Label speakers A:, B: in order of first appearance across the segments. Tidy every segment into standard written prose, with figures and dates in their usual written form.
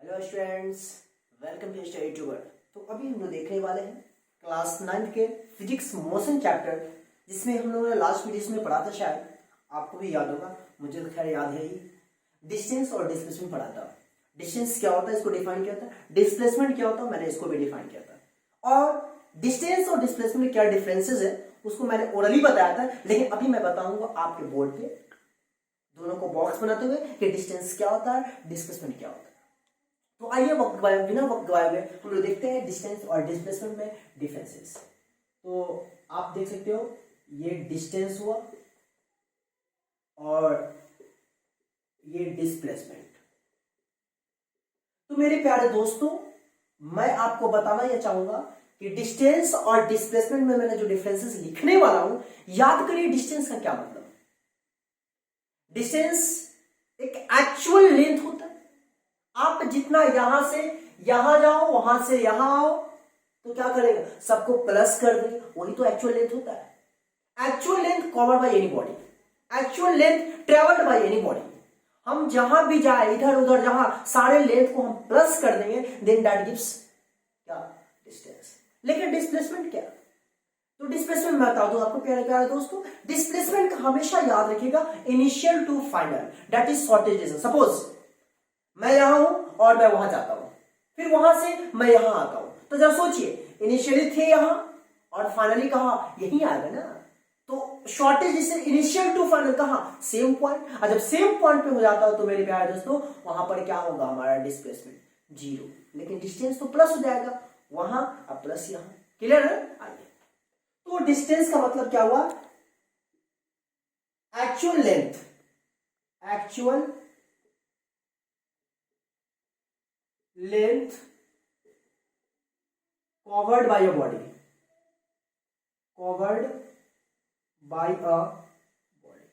A: Hello students, welcome to Study Tuber. तो अभी हम लोग देखने वाले हैं क्लास 9 के फिजिक्स मोशन चैप्टर, जिसमें हम लोगों ने लास्ट वीडियो में पढ़ा था, शायद आपको भी याद होगा, मुझे तो खैर याद है ही। डिस्टेंस और डिस्प्लेसमेंट पढ़ा था। डिस्टेंस क्या होता है इसको डिफाइन किया था, डिस्प्लेसमेंट क्या होता है मैंने इसको भी डिफाइन किया था, और डिस्टेंस और डिस्प्लेसमेंट में क्या डिफरेंसेस है उसको मैंने ओरली बताया था। लेकिन अभी मैं बताऊंगा आपके बोर्ड पे दोनों को बॉक्स बनाते हुए कि डिस्टेंस क्या होता है, डिस्प्लेसमेंट क्या होता है। तो आइए बिना वक्त गवाए हुए हम लोग देखते हैं डिस्टेंस और डिस्प्लेसमेंट में डिफरेंसेस। तो आप देख सकते हो ये डिस्टेंस हुआ और ये डिस्प्लेसमेंट। तो मेरे प्यारे दोस्तों, मैं आपको बताना यह चाहूंगा कि डिस्टेंस और डिस्प्लेसमेंट में मैंने जो डिफरेंसेस लिखने वाला हूं, याद करिए डिस्टेंस का क्या मतलब। डिस्टेंस एक एक्चुअल लेंथ होता है। आप जितना यहां से यहां जाओ, वहां से यहां आओ, तो क्या करेगा, सबको प्लस कर देंगे, वही तो एक्चुअल लेंथ होता है। Actual length covered by any body, actual length travelled by any body. हम जहां भी जाए, इधर उधर जहां, सारे लेंथ को हम प्लस कर देंगे, देन दैट गिव्स क्या, डिस्टेंस। लेकिन डिस्प्लेसमेंट क्या, तो डिस्प्लेसमेंट मैं बता दूं आपको प्यारे प्यारे दोस्तों, डिस्प्लेसमेंट का हमेशा याद रखिएगा initial to final, that is shortest distance. Suppose मैं यहां हूं और मैं वहां जाता हूं, फिर वहां से मैं यहां आता हूं, तो जरा सोचिए, इनिशियली थे यहां और फाइनली कहां, यहीं आएगा ना। तो shortest distance initial to final कहां, सेम पॉइंट। और जब सेम पॉइंट पे हो जाता हो तो मेरे प्यारे दोस्तों वहां पर क्या होगा, हमारा डिस्प्लेसमेंट जीरो। लेकिन डिस्टेंस तो प्लस हो जाएगा, वहां अब प्लस यहां। क्लियर है? आइए, तो डिस्टेंस का मतलब क्या हुआ, actual length, actual length covered by a body, covered by a body।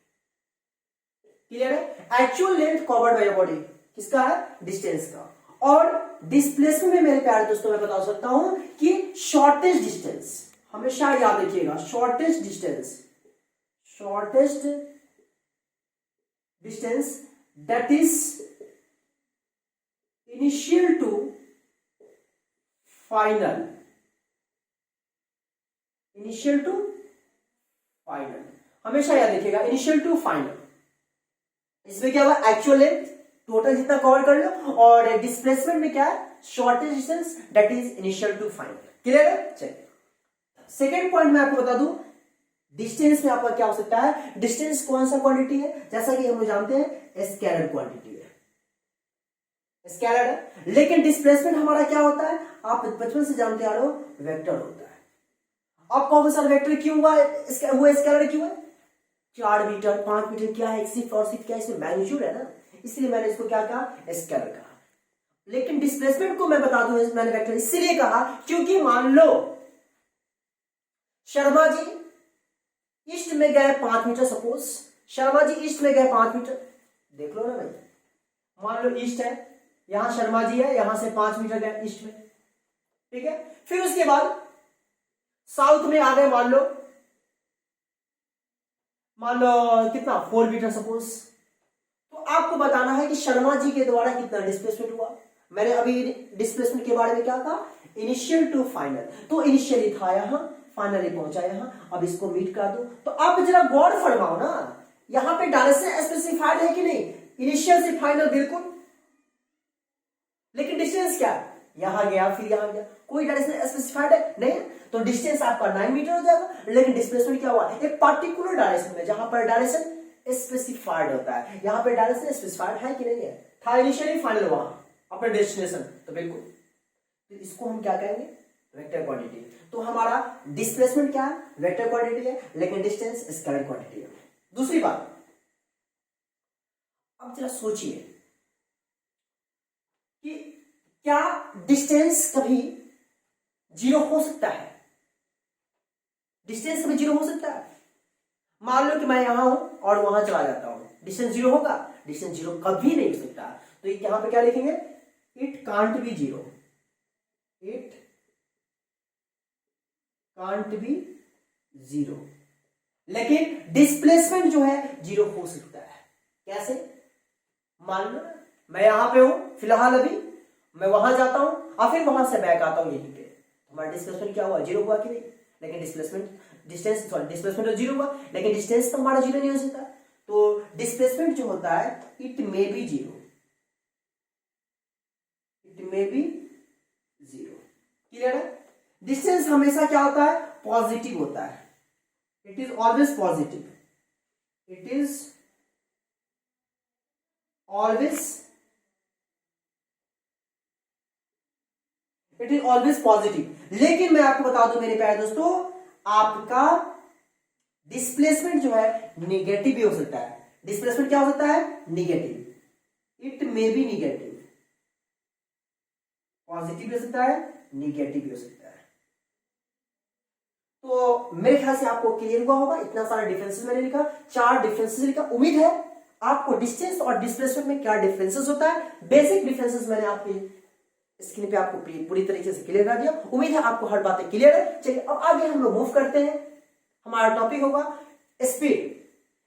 A: Clear है? Actual length covered by a body किसका है, डिस्टेंस का। और डिस्प्लेसमेंट में मेरे प्यारे दोस्तों मैं बता सकता हूं कि शॉर्टेस्ट डिस्टेंस, हमेशा याद रखिएगा, shortest distance, shortest distance that is initial to final, initial to final, हमेशा याद रखिएगा इनिशियल टू फाइनल। इसमें क्या हुआ, एक्चुअल लेंथ टोटल जितना कवर कर लो, और डिस्प्लेसमेंट में क्या है, shortest distance that is initial to final. Clear है? चलिए सेकेंड पॉइंट मैं आपको बता दूं, डिस्टेंस में आपका क्या हो सकता है, डिस्टेंस कौन सा क्वांटिटी है, जैसा कि हम लोग जानते हैं स्केलर क्वांटिटी है, स्केलर है। लेकिन डिस्प्लेसमेंट हमारा क्या होता है, आप बचपन से जानते आ रहे हो, वेक्टर होता है। आप कहोगे सर वेक्टर क्यों हुआ, स्केलर क्यों है, 4 मीटर 5 मीटर क्या है, सिर्फ और सिर्फ क्या, इसमें मैग्नीट्यूड है ना, इसलिए मैंने इसको क्या कहा, स्केलर कहा। लेकिन डिस्प्लेसमेंट को मैं बता दूं, मैंने वेक्टर इसलिए कहा क्योंकि मान लो शर्मा जी ईस्ट में गए 5 metre, suppose Sharma ji east में गए 5 मीटर, देख लो ना भाई, मान लो ईस्ट है, यहां शर्मा जी है, यहां से 5 मीटर गए ईस्ट में, ठीक है। फिर उसके बाद साउथ में आ गए, मान लो कितना, 4 मीटर सपोज। तो आपको बताना है कि शर्मा जी के द्वारा कितना डिस्प्लेसमेंट हुआ। मैंने अभी डिस्प्लेसमेंट के बारे में क्या कहा, इनिशियल टू फाइनल, तो इनिशियली था यहां, फाइनली पहुंचा यहां, अब इसको मीट कर दो। तो आप जरा गौर फरमाओ ना, यहां पे डायरेक्शन स्पेसिफाइड है कि नहीं, इनिशियल से फाइनल बिल्कुल। लेकिन डिस्टेंस क्या है, यहां गया फिर यहां गया, कोई डायरेक्शन स्पेसिफाइड है नहीं, तो डिस्टेंस आपका 9 मीटर हो जाएगा। लेकिन डिस्प्लेसमेंट क्या हुआ, एक पर्टिकुलर डायरेक्शन में, जहां पर डायरेक्शन स्पेसिफाइड होता है, यहां पर डायरेक्शन स्पेसिफाइड है कि नहीं है, था इनिशियली फाइनल वहां अपने डेस्टिनेशन, तो बिल्कुल, तो इसको हम क्या कहेंगे, वेक्टर क्वांटिटी। तो हमारा डिस्प्लेसमेंट क्या है, वेक्टर क्वांटिटी है, लेकिन डिस्टेंस स्केलर क्वांटिटी है। दूसरी बात, अब जरा सोचिए कि क्या डिस्टेंस कभी जीरो हो सकता है, डिस्टेंस कभी जीरो हो सकता है। मान लो कि मैं यहां हूं और वहां चला जाता हूं, डिस्टेंस जीरो होगा, डिस्टेंस जीरो कभी नहीं हो सकता। तो यहां पे क्या लिखेंगे, it can't be zero, it can't be zero. लेकिन डिस्प्लेसमेंट जो है जीरो हो सकता है। कैसे, मान लो मैं यहां पे हूं फिलहाल अभी, मैं वहां जाता हूं और फिर वहां से बैक आता हूं यहीं पे, हमारा डिस्प्लेसमेंट क्या हुआ, जीरो हुआ कि नहीं? लेकिन डिस्प्लेसमेंट तो जीरो हुआ, लेकिन डिस्टेंस तो हमारा जीरो नहीं हो सकता। तो डिस्प्लेसमेंट जो होता है it may be zero, it may be zero. Clear है? डिस्टेंस हमेशा क्या होता है, पॉजिटिव होता है, it is always positive, it is always positive. लेकिन मैं आपको बता दूं मेरे प्यारे दोस्तों, आपका डिस्प्लेसमेंट जो है निगेटिव भी हो सकता है। डिस्प्लेसमेंट क्या हो सकता है, negative, it may be negative, positive भी हो सकता है, निगेटिव भी हो सकता है। तो मेरे ख्याल से आपको क्लियर हुआ होगा, इतना सारा डिफरेंसेस मैंने लिखा, 4 डिफरेंसेस लिखा। उम्मीद है आपको डिस्टेंस और डिस्प्लेसमेंट में क्या डिफरेंसेस होता है, बेसिक डिफरेंसेस मैंने आपकी स्क्रीन पे आपको पूरी तरीके से क्लियर कर दिया। उम्मीद है आपको हर बातें क्लियर है। चलिए अब आगे हम लोग मूव करते हैं, हमारा टॉपिक होगा स्पीड।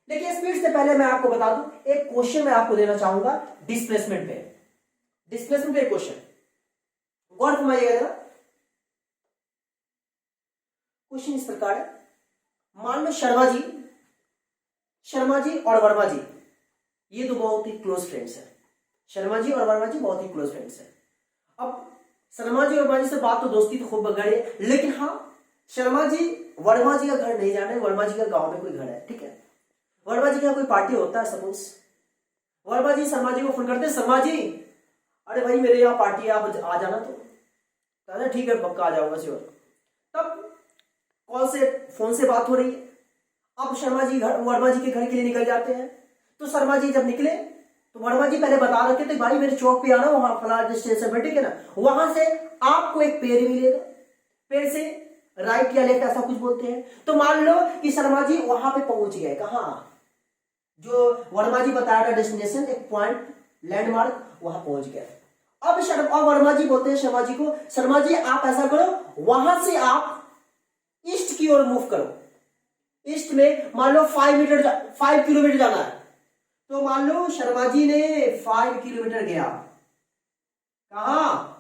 A: देखिए स्पीड से पहले मैं आपको बता दूं, एक क्वेश्चन मैं आपको देना चाहूंगा डिस्प्लेसमेंट पे, एक क्वेश्चन गौर फरमाइएगा जरा। क्वेश्चन इस प्रकार है, मान लो शर्मा जी और वर्मा जी ये दो बहुत ही क्लोज फ्रेंड्स हैं। शर्मा जी और वर्मा जी बहुत ही क्लोज फ्रेंड्स हैं। अब शर्मा जी और वर्मा जी से बात तो दोस्ती तो खूब गई है, लेकिन हाँ शर्मा जी वर्मा जी का घर नहीं जाने, वर्मा जी का गांव में कोई घर है, ठीक है। वर्मा जी का कोई पार्टी होता है सपोज, वर्मा जी शर्मा जी को फोन करते हैं, शर्मा जी अरे भाई मेरे यहाँ पार्टी है, आप आ जाना। तो ठीक है पक्का आ जाऊंगा श्योर। तब कॉल से फोन से बात हो रही है, अब शर्मा जी वर्मा जी के घर के लिए निकल जाते हैं। तो शर्मा जी जब निकले तो वर्मा जी पहले बता रखे थे भाई मेरे चौक पे आना, वहां फलाना स्टेशन पे, ठीक है ना। वहां से आपको एक पेड़ मिलेगा, पेड़ से राइट या लेफ्ट ऐसा कुछ बोलते हैं। तो मान लो कि शर्मा जी वहां पे पहुंच गए, कहां, जो वर्मा जी बताया था डेस्टिनेशन, एक पॉइंट लैंडमार्क, वहां पहुंच गए। अब वर्मा जी बोलते हैं शर्मा जी को, शर्मा जी आप ऐसा करो वहां से आप ईस्ट की ओर मूव करो। ईस्ट में मान लो 5 किलोमीटर जाना है। तो मान लो शर्मा जी ने 5 किलोमीटर गया, कहा,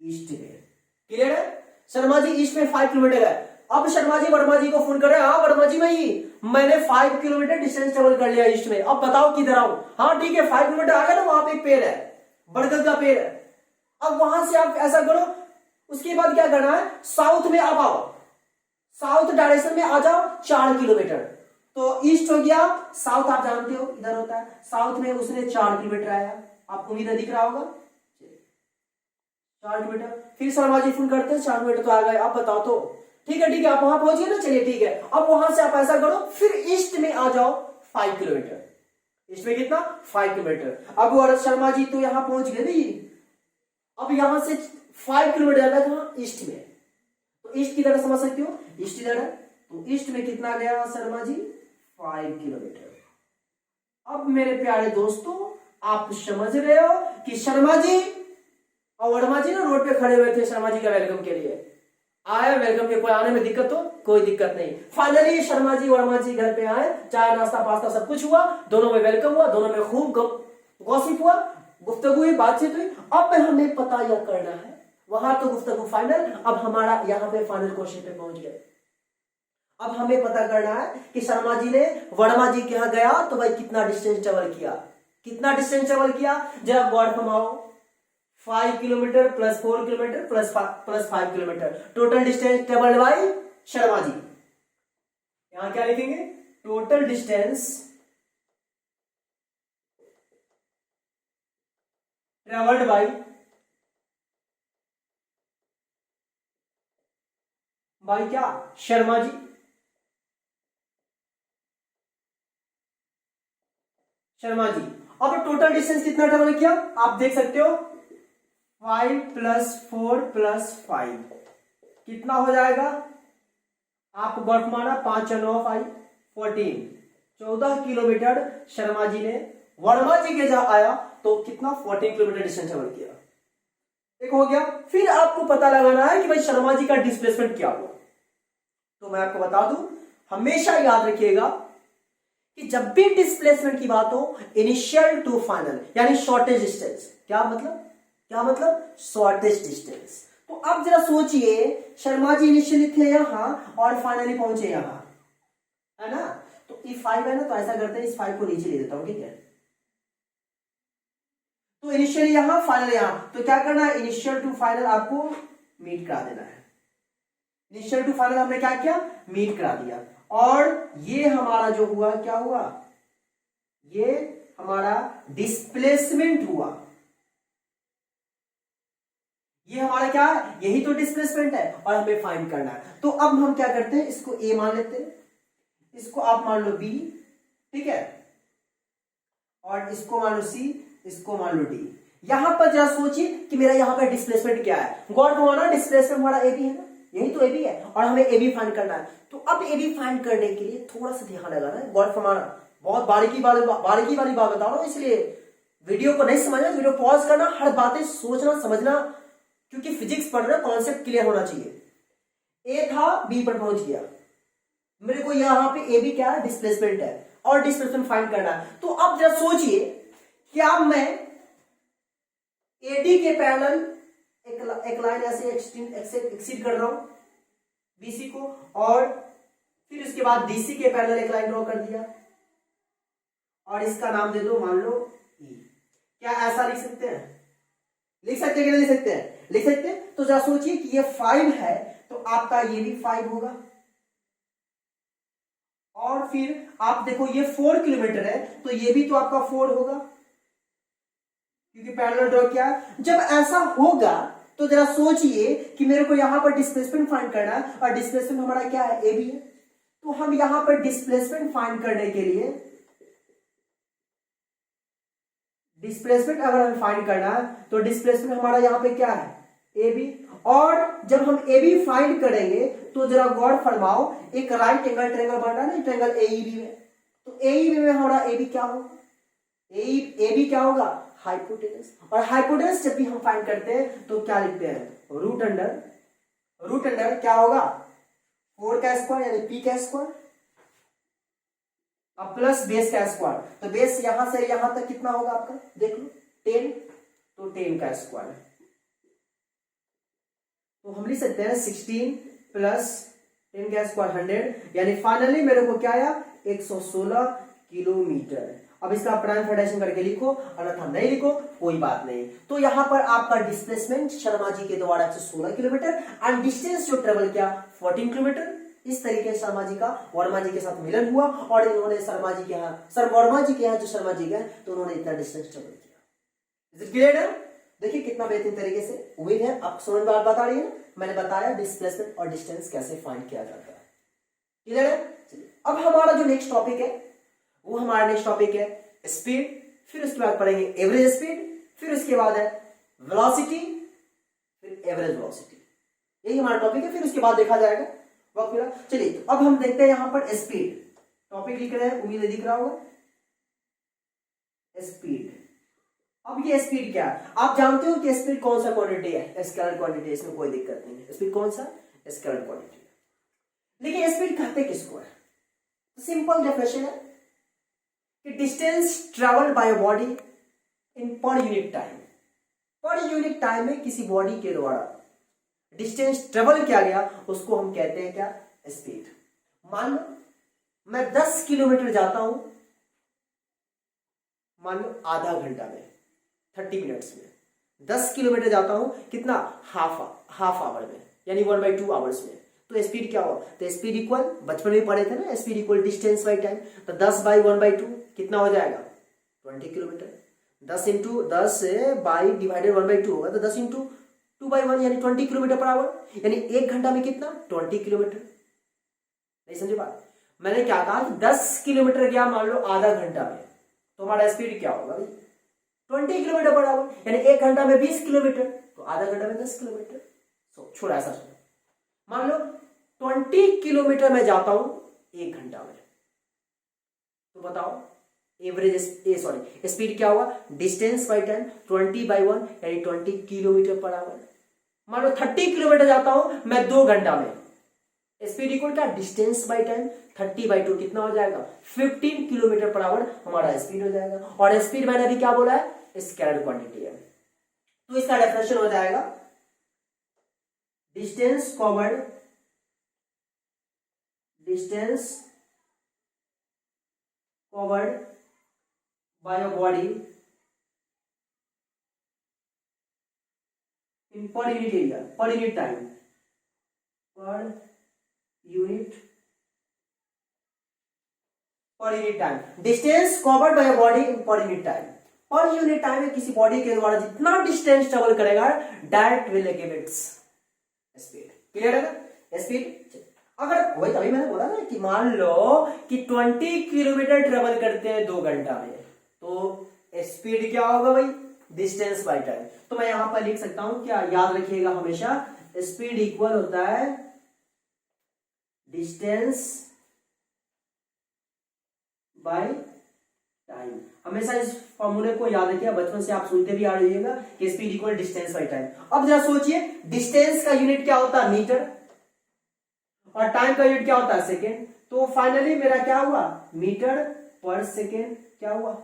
A: ईस्ट में। क्लियर है? शर्मा जी ईस्ट में 5 किलोमीटर गए। अब शर्मा जी वर्मा जी को फोन कर रहे हैं, हाँ वर्मा जी भाई मैंने 5 किलोमीटर डिस्टेंस ट्रेवल कर लिया ईस्ट में, अब बताओ किधर आऊं। हाँ ठीक है 5 किलोमीटर आ गया ना, वहां पे एक पेड़ है, बरगद का पेड़ है। अब वहां से आप ऐसा करो, उसके बाद क्या करना है, साउथ में आप आओ, साउथ डायरेक्शन में आ जाओ 4 किलोमीटर। तो ईस्ट हो गया, साउथ आप जानते हो इधर होता है, साउथ में उसने 4 किलोमीटर आया, आपको इधर दिख रहा होगा 4 किलोमीटर। फिर शर्मा जी फोन करते हैं, 4 किलोमीटर तो आ गए, आप बताओ तो ठीक है आप वहां पहुंच गए ना, चलिए ठीक है। अब वहां से आप ऐसा करो फिर ईस्ट में आ जाओ 5 किलोमीटर। ईस्ट में कितना, 5 किलोमीटर। अब शर्मा जी तो यहां पहुंच गए नहीं, अब यहां से 5 किलोमीटर जाना था ईस्ट में, तो ईस्ट की तरह समझ सकते हो, ईस्ट इधर है, तो ईस्ट में कितना गया शर्मा जी, 5 किलोमीटर। अब मेरे प्यारे दोस्तों आप समझ रहे हो कि शर्मा जी और वर्मा जी ना रोड पे खड़े हुए थे शर्मा जी का वेलकम के लिए, आए वेलकम के, कोई आने में दिक्कत हो, कोई दिक्कत नहीं। फाइनली शर्मा जी वर्मा जी घर पे आए, चाय नाश्ता पास्ता सब कुछ हुआ, दोनों में वेलकम हुआ, दोनों में खूब गॉसिप हुआ, गुफ्तगू हुई, बातचीत हुई। अब हमें पता यह करना है, वहां तो गुफ्तगू फाइनल, अब हमारा यहाँ पे फाइनल क्वेश्चन पे पहुंच गए। अब हमें पता करना है कि शर्मा जी ने वर्मा जी के यहाँ गया तो भाई कितना डिस्टेंस ट्रेवल किया, कितना डिस्टेंस ट्रेवल किया, जरा गौर फरमाओ। 5 kilometre plus 4 kilometre plus 5 kilometre, total distance travelled by Sharma ji. यहां क्या लिखेंगे, टोटल डिस्टेंस ट्रेवल्ड बाय क्या, शर्मा जी। शर्मा जी अब टोटल डिस्टेंस कितना ट्रेवल किया आप देख सकते हो, 5 + 4 + 5 कितना हो जाएगा, आप गौर माना, 5 × 9 5 14, 14 किलोमीटर शर्मा जी ने वर्मा जी के जहां आया तो कितना 14 किलोमीटर डिस्टेंस ट्रेवल किया। एक हो गया। फिर आपको पता लगाना है कि भाई शर्मा जी का डिस्प्लेसमेंट क्या हुआ। तो मैं आपको बता दूं, हमेशा याद रखिएगा कि जब भी डिस्प्लेसमेंट की बात हो, इनिशियल टू फाइनल यानी शॉर्टेज डिस्टेंस, क्या मतलब, क्या मतलब? Shortest distance. तो अब जरा सोचिए, शर्मा जी इनिशियली थे यहां और फाइनली पहुंचे यहां, है ना? तो ई 5 है ना, तो ऐसा करते हैं इस 5 को नीचे ले देता हूं, ठीक है? तो इनिशियली यहां फाइनल यहां, तो क्या करना है? इनिशियल टू फाइनल आपको मीट करा देना है। इनिशियल टू फाइनल हमने क्या किया? मीट करा दिया। और ये हमारा जो हुआ, क्या हुआ? ये हमारा डिस्प्लेसमेंट हुआ। ये हमारा क्या है? यही तो डिस्प्लेसमेंट है और हमें फाइंड करना है। तो अब हम क्या करते हैं, इसको ए मान लेते हैं, इसको आप मान लो बी, ठीक है, और इसको मान लो सी, इसको मान लो डी। यहां पर जरा सोचिए कि मेरा यहां पर डिस्प्लेसमेंट क्या है। गॉड को माना डिस्प्लेसमेंट हमारा ए बी है ना, यही तो ए बी है और हमें ए बी फाइंड करना है। तो अब ए बी फाइंड करने के लिए थोड़ा सा ध्यान लगाना है। गॉड फॉर्माना बहुत बारीकी वाली बात बता रहा हूं, इसलिए वीडियो को नहीं समझना, वीडियो पॉज करना, हर बातें सोचना समझना, क्योंकि फिजिक्स पढ़ रहे, कॉन्सेप्ट क्लियर होना चाहिए। ए था, बी पर पहुंच गया, मेरे को यहां पे ए बी क्या है? डिस्प्लेसमेंट है और डिस्प्लेसमेंट फाइंड करना है। तो अब जरा सोचिए, क्या मैं एडी के पैरेलल एक लाइन ऐसे एक्सीड कर रहा हूं बीसी को, और फिर उसके बाद डीसी के पैरेलल एक लाइन ड्रॉ कर दिया और इसका नाम दे दो मान लो ई। क्या ऐसा लिख सकते हैं? लिख सकते हैं कि नहीं लिख सकते हैं? लिख सकते हैं। तो जरा सोचिए कि ये 5 है तो आपका ये भी 5 होगा, और फिर आप देखो ये 4 किलोमीटर है तो ये भी तो आपका 4 होगा, क्योंकि पैरेलल ड्रॉ किया। जब ऐसा होगा तो जरा सोचिए कि मेरे को यहां पर डिस्प्लेसमेंट फाइंड करना है और डिस्प्लेसमेंट हमारा क्या है? ए बी है। तो हम यहां पर डिस्प्लेसमेंट फाइंड करने के लिए, डिस्प्लेसमेंट अगर हमें फाइंड करना है तो डिस्प्लेसमेंट हमारा यहां पे क्या है? A B. और जब हम ए बी फाइंड करेंगे तो जरा गौर फरमाओ, एक राइट एंगल ट्रायंगल बन रहा है ना, ट्रायंगल एईबी में, तो एईबी में हमारा ए बी क्या होगा? ए बी क्या होगा? हाइपोटेनस। और हाइपोटेनस जब भी हम फाइंड करते हैं तो क्या लिखते हैं? रूट अंडर क्या होगा? 4 का स्क्वायर यानी पी का स्क्वायर, अब प्लस बेस का स्क्वायर। तो बेस यहां से यहां तक कितना होगा आपका? देख लो 10, तो 10 का स्क्वायर। तो हम लिख सकते हैं 16 प्लस 10 का स्क्वायर 100, यानी फाइनली मेरे को क्या आया? 116 किलोमीटर। अब इसका प्राइम फैक्टराइजेशन करके लिखो, अन्यथा नहीं लिखो कोई बात नहीं। तो यहां पर आपका डिस्प्लेसमेंट शर्मा जी के द्वारा 116 किलोमीटर एंड डिस्टेंस जो ट्रेवल किया 14 किलोमीटर। इस तरीके से शर्मा जी का वर्मा जी के साथ मिलन हुआ और इन्होंने शर्मा जी के यहाँ वर्मा जी के यहाँ जो शर्मा जी गए तो उन्होंने इतना डिस्टेंस ट्रेवल किया। Is it clear? देखिए कितना बेहतरीन तरीके से, उम्मीद है आप समझ में बता रही है। मैंने बताया डिस्प्लेसमेंट और डिस्टेंस कैसे फाइंड किया जाता है। क्लियर है? चलिए अब हमारा जो नेक्स्ट टॉपिक है वो हमारा नेक्स्ट टॉपिक है स्पीड, फिर उसके बाद पढ़ेंगे एवरेज स्पीड, फिर उसके बाद है वेलोसिटी, फिर एवरेज वेलोसिटी। यही हमारा टॉपिक है, फिर उसके बाद देखा जाएगा वक्त मिला। चलिए तो अब हम देखते हैं यहां पर स्पीड टॉपिक लिख रहे हैं, उम्मीद है दिख रहा होगा स्पीड। अब ये स्पीड क्या है? आप जानते हो कि स्पीड कौन सा क्वांटिटी है? स्केलर क्वांटिटी, इसमें कोई दिक्कत नहीं है। स्पीड कौन सा? Scalar quantity. लेकिन स्पीड कहते किसको है? सिंपल डेफिनेशन है कि distance travelled by body in per unit time. Per unit time में किसी बॉडी के द्वारा डिस्टेंस ट्रेवल किया गया उसको हम कहते हैं क्या? स्पीड। मान लो मैं 10 किलोमीटर जाता हूं, मान लो आधा घंटा में, 30 मिनट्स में 10 किलोमीटर जाता हूं, कितना? हाफ आवर में, यानी 1/2 आवर्स में। तो स्पीड क्या होगा? तो स्पीड इक्वल, बचपन में पढ़े थे ना, speed equal distance by time. तो 10 बाई 1/2 कितना हो जाएगा? 20 किलोमीटर। 10 बाई डिवाइडेड 1/2 होगा, तो 10 इंटू 2/1 यानी 20 किलोमीटर पर आवर, यानी 1 घंटा में कितना? 20 किलोमीटर। नहीं समझे बात? मैंने क्या कहा? 10 किलोमीटर गया मान लो आधा घंटा में, तो हमारा स्पीड क्या होगा? 20 किलोमीटर पर आवर, यानी 1 घंटा में 20 किलोमीटर, तो आधा घंटा में 10 किलोमीटर। छोड़ा ऐसा छोड़ा, मान लो 20 किलोमीटर में जाता हूं 1 घंटा में, तो बताओ एवरेज स्पीड क्या हुआ? डिस्टेंस बाई टाइम 20/1 यानी 20 किलोमीटर पर आवर। मान लो 30 किलोमीटर जाता हूं मैं 2 घंटा में, स्पीड इक्वल क्या? डिस्टेंस बाई टाइम 30/2 कितना हो जाएगा? 15 किलोमीटर पर आवर हमारा स्पीड हो जाएगा। और स्पीड मैंने अभी क्या बोला है? स्केलर क्वांटिटी है। तो इसका डेफिनेशन हो जाएगा distance covered by a body in per unit area, per unit time, distance covered by a body in per unit time. Per unit time में किसी बॉडी के द्वारा जितना डिस्टेंस ट्रेवल करेगा direct will give its speed. Clear है ना? Speed अगर वही तभी मैंने बोला ना कि मान लो कि 20 किलोमीटर ट्रेवल करते हैं 2 घंटा में, तो स्पीड क्या होगा भाई? Distance by time. तो मैं यहां पर लिख सकता हूं, क्या याद रखिएगा हमेशा, स्पीड इक्वल होता है डिस्टेंस बाय टाइम। हमेशा इस फॉर्मूले को याद रखिए, बचपन से आप सुनते भी आ रहिएगा कि speed equal distance by time. अब जरा सोचिए, डिस्टेंस का यूनिट क्या होता है? मीटर, और टाइम का यूनिट क्या होता है? सेकेंड। तो फाइनली मेरा क्या हुआ? मीटर पर सेकेंड क्या हुआ?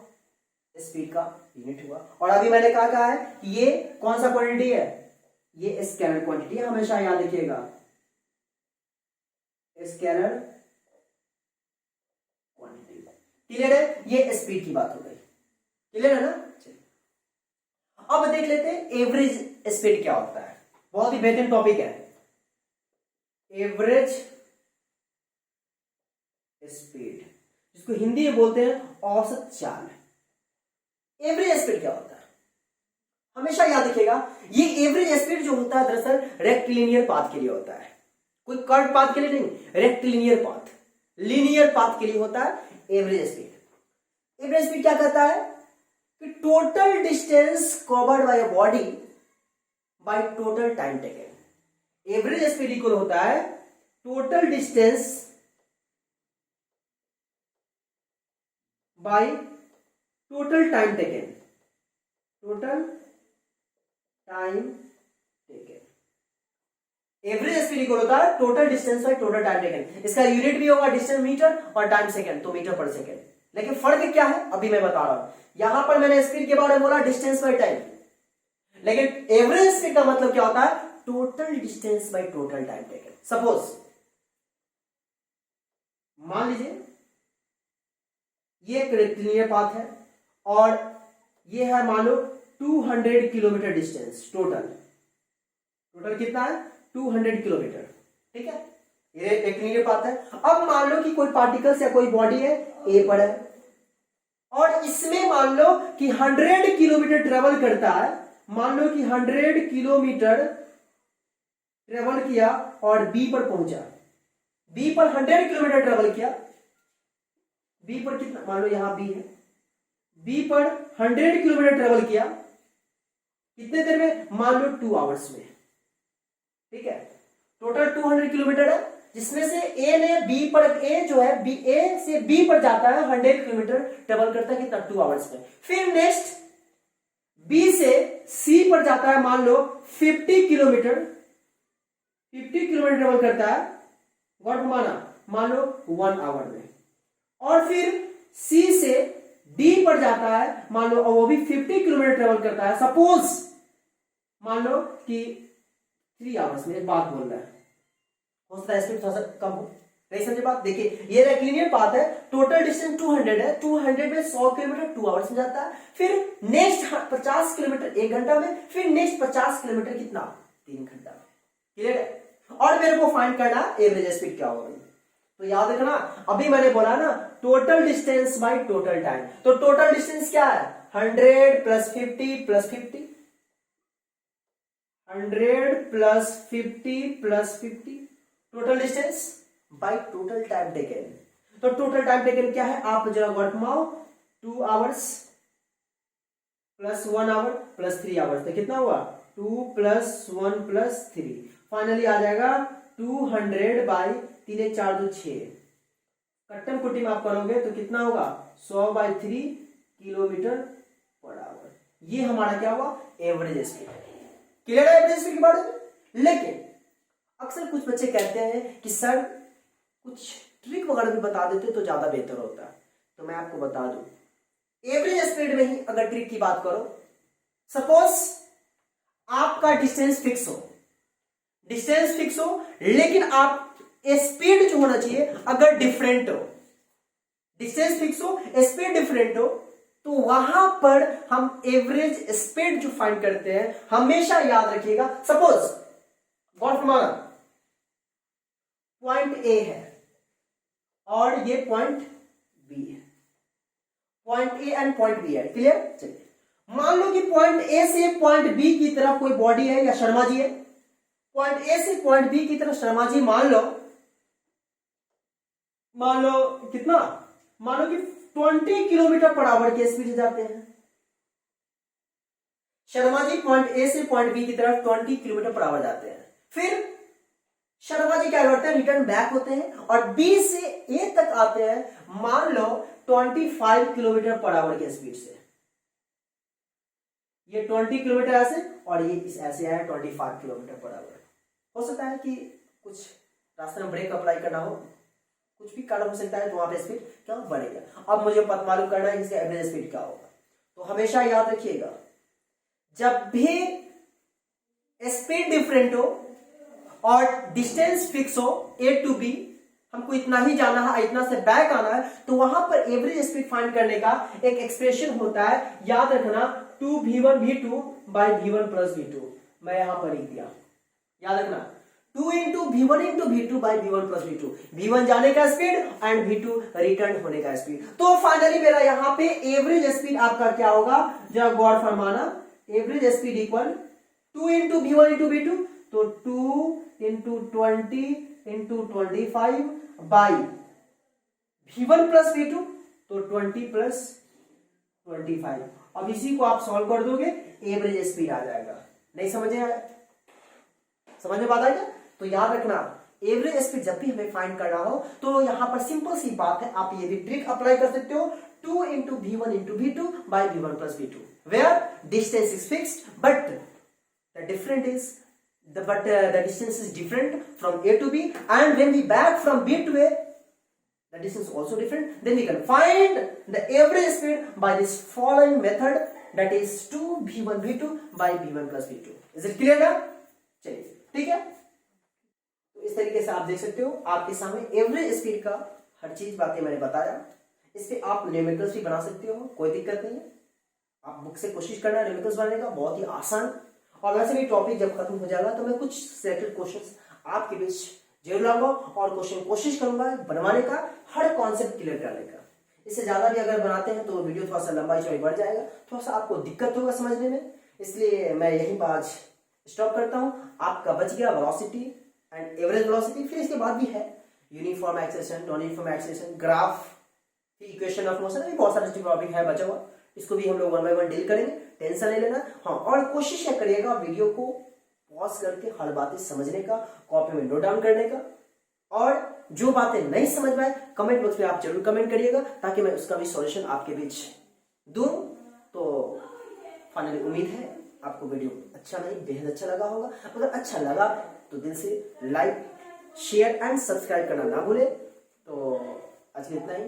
A: स्पीड का यूनिट हुआ। और अभी मैंने कहा है कि ये कौन सा क्वांटिटी है? ये स्केलर क्वांटिटी है, हमेशा याद रखिएगा, स्केलर क्वांटिटी। क्लियर है? ये स्पीड की बात हो गई। क्लियर है ना? चलिए अब देख लेते हैं एवरेज स्पीड क्या होता है। बहुत ही बेहतरीन टॉपिक है एवरेज स्पीड, जिसको हिंदी में बोलते हैं औसत चाल। एवरेज स्पीड क्या होता है? हमेशा याद रखिएगा, ये एवरेज स्पीड जो होता है दरअसल रेक्टिलिनियर पाथ के लिए होता है, कोई कर्व पाथ के लिए नहीं, रेक्टिलिनियर पाथ, लीनियर पाथ के लिए होता है एवरेज स्पीड। एवरेज स्पीड क्या कहता है कि total distance covered by a body by total time taken. Average speed equal होता है total distance by total time taken, total time taken. Average speed equal होता है total distance by total time taken. इसका unit भी होगा distance metre और time second, तो metre पर सेकंड। लेकिन फर्क क्या है अभी मैं बता रहा हूं। यहां पर मैंने स्पीड के बारे में बोला डिस्टेंस बाय टाइम, लेकिन एवरेज स्पीड का मतलब क्या होता है? Total distance by total time taken. Suppose मान लीजिए ये एक रेक्टिलिनियर पाथ है और ये है मान लो 200 किलोमीटर डिस्टेंस टोटल कितना है? 200 किलोमीटर। ठीक है, ये रेक्टिलिनियर पाथ है। अब मान लो कि कोई पार्टिकल्स या कोई बॉडी है ए पर है और इसमें मान लो कि 100 किलोमीटर ट्रेवल करता है। मान लो कि 100 किलोमीटर ट्रेवल किया और बी पर पहुंचा। बी पर 100 किलोमीटर ट्रेवल किया, बी पर कितना? मान लो यहां बी है, बी पर 100 किलोमीटर ट्रेवल किया कितने देर में? मान लो 2 आवर्स में। ठीक है, टोटल 200 किलोमीटर है, जिसमें से ए ने बी पर, ए जो है बी, ए से बी पर जाता है 100 किलोमीटर ट्रेवल करता है कितना? 2 आवर्स में। फिर नेक्स्ट बी से सी पर जाता है मान लो 50 किलोमीटर ट्रेवल करता है, गौर माना, मान लो 1 आवर में। और फिर सी से डी पर जाता है मान लो, और वो भी 50 किलोमीटर ट्रेवल करता है, सपोज मान लो कि 3 आवर्स में। एक बात बोल रहा है, हो सकता है स्पीड थोड़ा सा कम हो, नहीं समझे बात? देखिए ये रेक्टिलिनियर पाथ है, टोटल डिस्टेंस 200 है, 200 में 100 किलोमीटर 2 आवर्स में जाता है। फिर नेक्स्ट 50 किलोमीटर 1 घंटा में, फिर नेक्स्ट 50 किलोमीटर कितना? 3 घंटा में। क्लियर है? और मेरे को फाइंड करना एवरेज स्पीड क्या होगा। तो याद रखना, अभी मैंने बोला ना total distance by total time, तो टोटल डिस्टेंस क्या है? 100 plus 50 plus 50, 100 plus 50 plus 50, total distance by total time taken. तो टोटल टाइम टेकन क्या है? आप जरा वर्क माओ, 2 hours plus 1 hour plus 3 hours, तो कितना हुआ? 2 प्लस 1 प्लस 3, फाइनली आ जाएगा 200 बाई 3 4 2 6। कट्टम कुट्टी में आप करोगे तो कितना होगा? 100 बाई 3 किलोमीटर पर आवर। ये हमारा क्या हुआ? Average speed. क्लियर है एवरेज स्पीड के बारे में? लेकिन अक्सर कुछ बच्चे कहते हैं कि सर कुछ ट्रिक वगैरह भी बता देते तो ज्यादा बेहतर होता। तो मैं आपको बता दूं, एवरेज स्पीड में ही अगर ट्रिक की बात करो, सपोज आपका डिस्टेंस फिक्स हो, लेकिन आप स्पीड जो होना चाहिए अगर डिफरेंट हो, डिस्टेंस फिक्स हो, स्पीड डिफरेंट हो, तो वहां पर हम एवरेज स्पीड जो फाइंड करते हैं, हमेशा याद रखिएगा। सपोज गॉड फॉर्मूला पॉइंट ए है और ये पॉइंट बी है, point A and point B है, क्लियर। चलिए मान लो कि पॉइंट ए से पॉइंट बी की तरफ कोई बॉडी है या शर्मा जी है, पॉइंट ए से पॉइंट बी की तरफ शर्मा जी मान लो कितना, मान लो कि 20 किलोमीटर पर आवर के स्पीड से जाते हैं। शर्मा जी पॉइंट ए से पॉइंट बी की तरफ 20 किलोमीटर पर आवर जाते हैं, फिर शर्मा जी क्या करते हैं, रिटर्न बैक होते हैं और बी से ए तक आते हैं, मान लो 25 किलोमीटर पर आवर के स्पीड से। ये 20 किलोमीटर ऐसे और ये ऐसे है 25 किलोमीटर पर आवर। हो सकता है कि कुछ रास्ते में ब्रेक अप्लाई करना हो, कुछ भी कारण हो सकता है, तो वहां पे स्पीड क्या बढ़ेगा। अब मुझे पता मालूम करना है इसका एवरेज स्पीड क्या होगा। तो हमेशा याद रखिएगा, जब भी स्पीड डिफरेंट हो और डिस्टेंस फिक्स हो ए टू बी, हमको इतना ही जाना है, इतना से बैक आना है, तो वहां पर एवरेज स्पीड फाइंड करने का एक एक्सप्रेशन होता है, याद रखना 2v1 v2 by v1 plus v2। मैं यहां पर लिख दिया, याद रखना 2 into v1 into v2 by v1 plus v2। v1 जाने का स्पीड एंड v2 रिटर्न होने का स्पीड। तो फाइनली मेरा यहां पे एवरेज स्पीड आपका क्या होगा, जरा गौर फरमाना, average speed equal 2 into v1 into v2, तो 2 into 20 into 25 by v1 plus v2, तो 20 plus 25। अब इसी को आप सॉल्व कर दोगे, एवरेज स्पीड आ जाएगा। नहीं समझ में बात आएगा। तो याद रखना, एवरेज स्पीड जब भी हमें फाइंड करना हो तो यहां पर सिंपल सी बात है, आप ये भी ट्रिक अप्लाई कर सकते हो, 2 into v1 into v2 by v1 plus v2, where distance is fixed but the difference is the distance is different from A to B, and when we back from B to A, the distance is also different. Then we can find the average speed by this following method, that is 2v1 v2 by v1 plus v2। Is it clear now? चलिए ठीक है। तो इस तरीके से आप देख सकते हो, आपके सामने एवरेज स्पीड का हर चीज बातें मैंने बताया। इससे आप न्यूमेरिकल्स भी बना सकते हो, कोई दिक्कत नहीं है। आप बुक से कोशिश करना न्यूमेरिकल्स बनाने का, बहुत ही आसान। और वैसे भी टॉपिक जब खत्म हो जाएगा तो मैं कुछ सिलेक्टेड क्वेश्चंस आपके बीच जरूर लाऊंगा और कोशिश करूंगा बनवाने का, हर कॉन्सेप्ट क्लियर करने का। इससे ज्यादा भी अगर बनाते हैं तो वीडियो थोड़ा सा लंबाई चौड़ी बढ़ जाएगा, थोड़ा सा आपको दिक्कत होगा समझने में, इसलिए मैं यहीं पर आज स्टॉप करता हूं। आपका बच गया वेलोसिटी एंड एवरेज वेलोसिटी, फिर इसके बाद भी है uniform acceleration, non uniform acceleration, graph, equation of motion, अभी बहुत सारे टॉपिक है बचा हुआ, इसको भी हम लोग 1 by 1 डील करेंगे, टेंशन नहीं लेना। हाँ, और कोशिश करिएगा वीडियो को पॉज करके हर बातें समझने का, कॉपी में नोट डाउन करने का, और जो बातें नहीं समझ में आए कमेंट बॉक्स में आप जरूर कमेंट करिएगा, ताकि मैं उसका भी सॉल्यूशन आपके बीच दूं। तो फाइनली उम्मीद है आपको वीडियो अच्छा नहीं बेहद अच्छा लगा होगा। अगर अच्छा लगा तो दिल से लाइक, शेयर एंड सब्सक्राइब करना ना भूले। तो आज इतना ही।